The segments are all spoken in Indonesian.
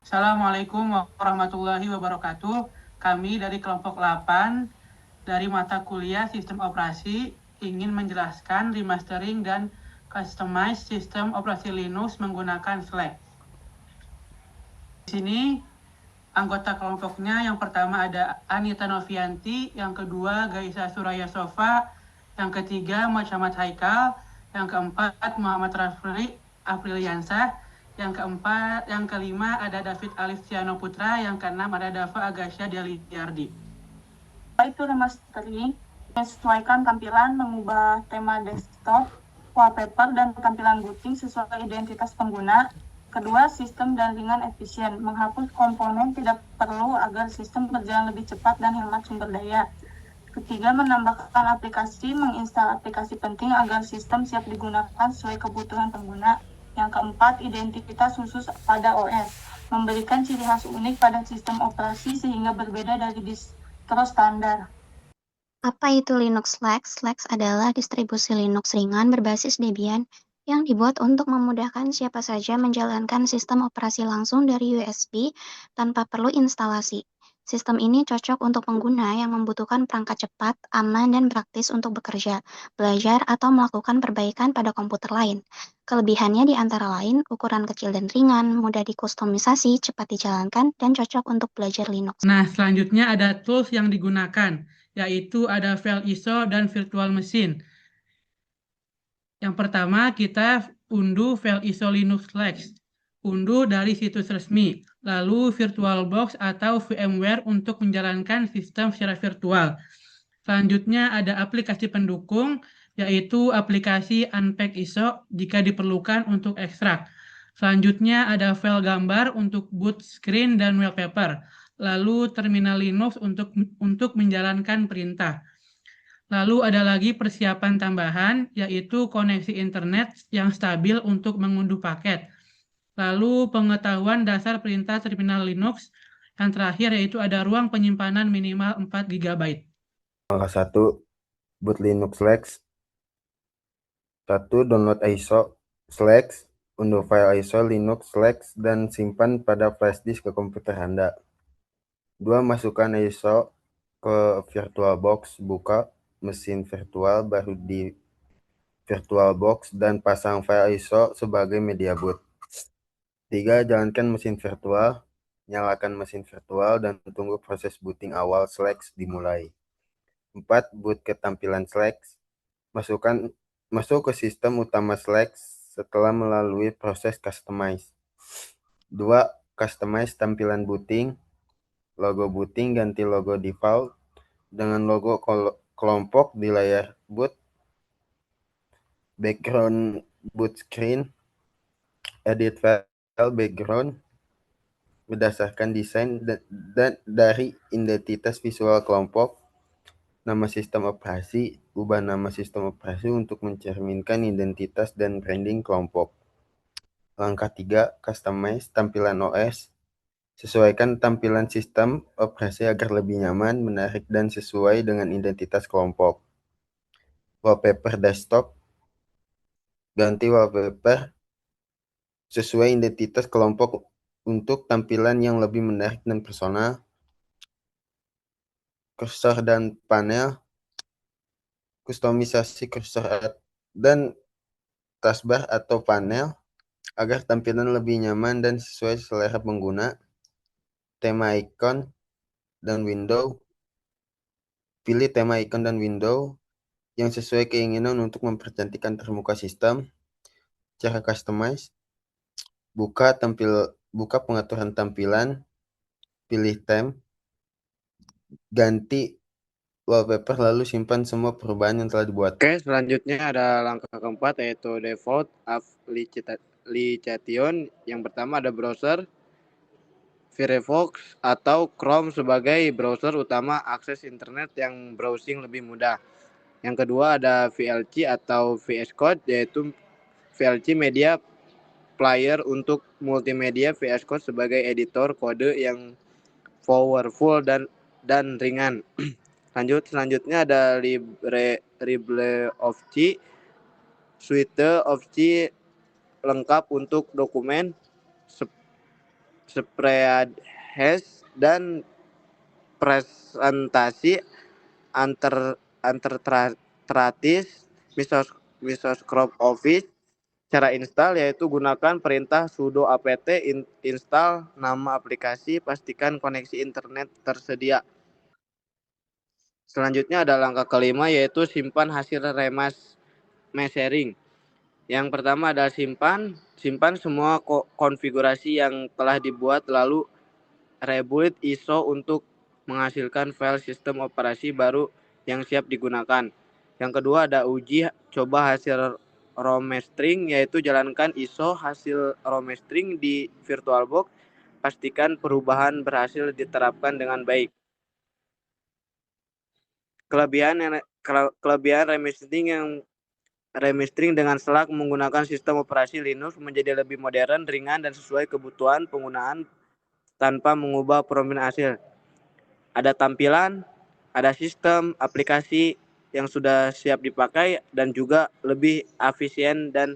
Assalamualaikum warahmatullahi wabarakatuh. Kami dari kelompok 8 dari mata kuliah Sistem Operasi ingin menjelaskan remastering dan customize sistem operasi Linux menggunakan Slack. Di sini anggota kelompoknya yang pertama ada Anita Novianti, yang kedua Gaisa Suraya Sofa, yang ketiga Muhammad Haikal, yang keempat Muhammad Rafli Apriliansah, yang kelima ada David Alif Tiano Putra, yang keenam ada Dava Agasya Deliardi. Itu remastering, menyesuaikan tampilan, mengubah tema desktop, wallpaper, dan tampilan booting sesuai identitas pengguna. Kedua, sistem dan ringan efisien, menghapus komponen tidak perlu agar sistem berjalan lebih cepat dan hemat sumber daya. Ketiga, menambahkan aplikasi, menginstal aplikasi penting agar sistem siap digunakan sesuai kebutuhan pengguna. Yang keempat, identitas khusus pada OS, memberikan ciri khas unik pada sistem operasi sehingga berbeda dari distro standar. Apa itu Linux Slack? Slack adalah distribusi Linux ringan berbasis Debian yang dibuat untuk memudahkan siapa saja menjalankan sistem operasi langsung dari USB tanpa perlu instalasi. Sistem ini cocok untuk pengguna yang membutuhkan perangkat cepat, aman, dan praktis untuk bekerja, belajar, atau melakukan perbaikan pada komputer lain. Kelebihannya di antara lain, ukuran kecil dan ringan, mudah dikustomisasi, cepat dijalankan, dan cocok untuk belajar Linux. Nah, selanjutnya ada tools yang digunakan, yaitu ada file ISO dan virtual machine. Yang pertama, kita unduh file ISO Linux Flex. Unduh dari situs resmi, lalu VirtualBox atau VMware untuk menjalankan sistem secara virtual. Selanjutnya ada aplikasi pendukung, yaitu aplikasi Unpack ISO jika diperlukan untuk ekstrak. Selanjutnya ada file gambar untuk boot screen dan wallpaper. Lalu terminal Linux untuk menjalankan perintah. Lalu ada lagi persiapan tambahan, yaitu koneksi internet yang stabil untuk mengunduh paket. Lalu pengetahuan dasar perintah terminal Linux. Yang terakhir yaitu ada ruang penyimpanan minimal 4 GB. Langkah 1, boot Linux Slack. 1. Download ISO Slack, unduh file ISO Linux Slack dan simpan pada flash disk ke komputer Anda. 2. Masukkan ISO ke VirtualBox, buka mesin virtual baru di VirtualBox dan pasang file ISO sebagai media boot. 3. Jalankan mesin virtual, nyalakan mesin virtual dan tunggu proses booting awal Slack dimulai. 4. Boot ke tampilan Slack. Masuk ke sistem utama Slack setelah melalui proses customize. 2. Customize tampilan booting. Logo booting ganti logo default dengan logo kelompok di layar boot. Background boot screen. Edit file background berdasarkan desain dan dari identitas visual kelompok. Nama sistem operasi, ubah nama sistem operasi untuk mencerminkan identitas dan branding kelompok. Langkah 3, customize tampilan OS. Sesuaikan tampilan sistem operasi agar lebih nyaman, menarik, dan sesuai dengan identitas kelompok. Wallpaper desktop. Ganti wallpaper sesuai identitas kelompok untuk tampilan yang lebih menarik dan personal. Kursor dan panel. Kustomisasi kursor dan taskbar atau panel agar tampilan lebih nyaman dan sesuai selera pengguna. Tema icon dan window. Pilih tema icon dan window yang sesuai keinginan untuk mempercantikkan permukaan sistem. Cara customize. Buka pengaturan tampilan. Pilih theme. Ganti wallpaper lalu simpan semua perubahan yang telah dibuat. Oke, selanjutnya ada langkah keempat yaitu default application. Yang pertama ada browser, Firefox atau Chrome sebagai browser utama akses internet yang browsing lebih mudah. Yang kedua ada VLC atau VS Code, yaitu VLC Media Player untuk multimedia, VS Code sebagai editor kode yang powerful dan ringan. Selanjutnya ada LibreOffice Suite of C lengkap untuk dokumen spreadsheet, dan presentasi Enterprise, Microsoft Office. Cara install yaitu gunakan perintah sudo apt install nama aplikasi, pastikan koneksi internet tersedia. Selanjutnya ada langkah kelima yaitu simpan hasil remastering. Yang pertama adalah simpan semua konfigurasi yang telah dibuat, lalu reboot ISO untuk menghasilkan file sistem operasi baru yang siap digunakan. Yang kedua ada uji coba hasil remastering, yaitu jalankan ISO hasil remastering di VirtualBox, pastikan perubahan berhasil diterapkan dengan baik. Kelebihan remastering dengan Slack menggunakan sistem operasi Linux menjadi lebih modern, ringan, dan sesuai kebutuhan penggunaan tanpa mengubah performa hasil. Ada tampilan, ada sistem aplikasi yang sudah siap dipakai, dan juga lebih efisien dan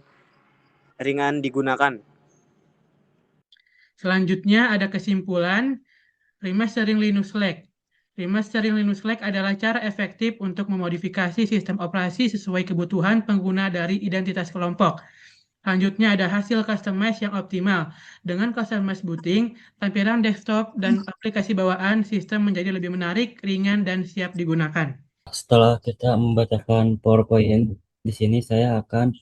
ringan digunakan. Selanjutnya ada kesimpulan remastering Linux Slack. Remastering Linux Slack adalah cara efektif untuk memodifikasi sistem operasi sesuai kebutuhan pengguna dari identitas kelompok. Selanjutnya ada hasil customize yang optimal. Dengan customize booting, tampilan desktop dan aplikasi bawaan sistem menjadi lebih menarik, ringan, dan siap digunakan. Setelah kita membacakan PowerPoint, di sini saya akan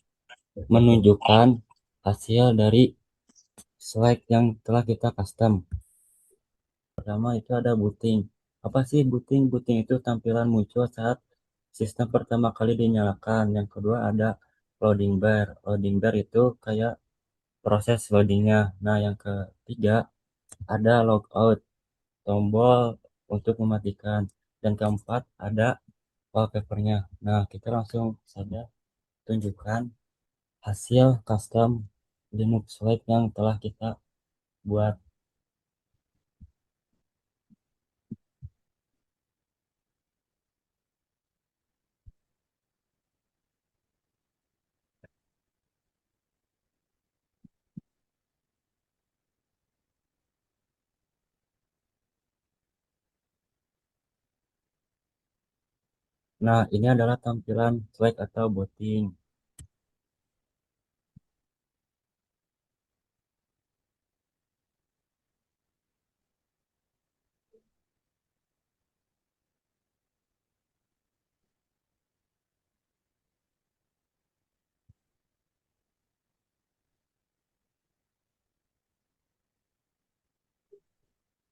menunjukkan hasil dari slide yang telah kita custom. Pertama itu ada booting. Apa sih booting? Booting itu tampilan muncul saat sistem pertama kali dinyalakan. Yang kedua ada loading bar. Loading bar itu kayak proses loadingnya. Nah, yang ketiga ada logout, tombol untuk mematikan. Dan keempat ada wallpapernya. Nah, kita langsung saja tunjukkan hasil custom Linux slide yang telah kita buat. Nah, ini adalah tampilan slide atau booting.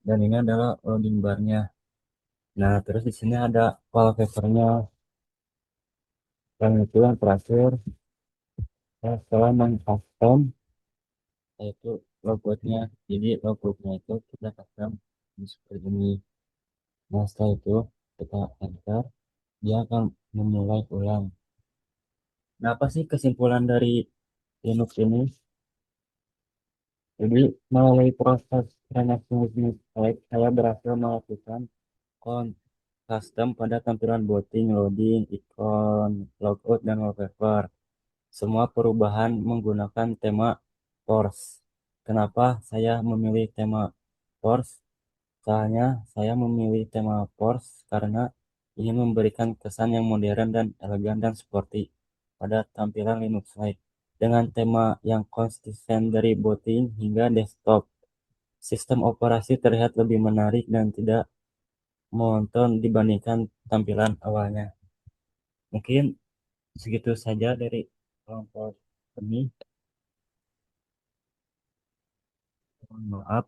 Dan ini adalah loading barnya. Nah, terus di sini ada wallpapernya. Dan itu yang terakhir, setelah meng-custom, yaitu logoutnya. Jadi logoutnya itu kita custom seperti ini. Nah, setelah itu kita enter, dia akan memulai ulang. Nah, apa sih kesimpulan dari Linux ini? Jadi, melalui proses remastering slide, saya berhasil melakukan custom pada tampilan booting, loading, ikon, logout, dan wallpaper. Semua perubahan menggunakan tema Force. Kenapa saya memilih tema Force? Soalnya saya memilih tema Force karena ingin memberikan kesan yang modern dan elegan dan sporty pada tampilan Linux Lite. Dengan tema yang konsisten dari booting hingga desktop, sistem operasi terlihat lebih menarik dan tidak monoton dibandingkan tampilan awalnya. Mungkin segitu saja dari kelompok kami. Mohon maaf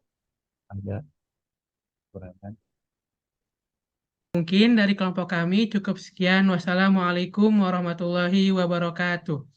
ada kekurangan. Mungkin dari kelompok kami cukup sekian. Wassalamualaikum warahmatullahi wabarakatuh.